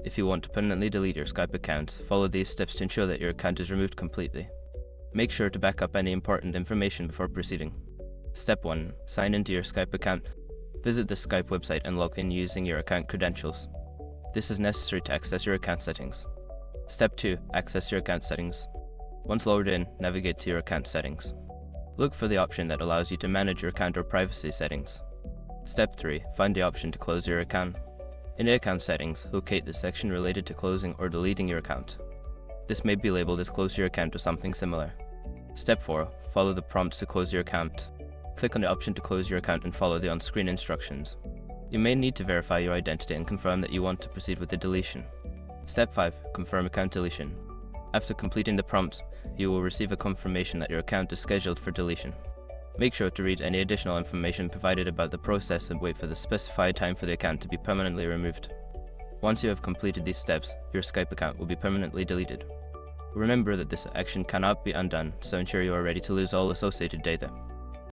If you want to permanently delete your Skype account, follow these steps to ensure that your account is removed completely. Make sure to back up any important information before proceeding. Step 1. Sign into your Skype account. Visit the Skype website and log in using your account credentials. This is necessary to access your account settings. Step 2. Access your account settings. Once logged in, navigate to your account settings. Look for the option that allows you to manage your account or privacy settings. Step 3. Find the option to close your account. In the account settings, locate the section related to closing or deleting your account. This may be labeled as close your account or something similar. Step 4. Follow the prompts to close your account. Click on the option to close your account and follow the on-screen instructions. You may need to verify your identity and confirm that you want to proceed with the deletion. Step 5. Confirm account deletion. After completing the prompts, you will receive a confirmation that your account is scheduled for deletion. Make sure to read any additional information provided about the process and wait for the specified time for the account to be permanently removed. Once you have completed these steps, your Skype account will be permanently deleted. Remember that this action cannot be undone, so ensure you are ready to lose all associated data.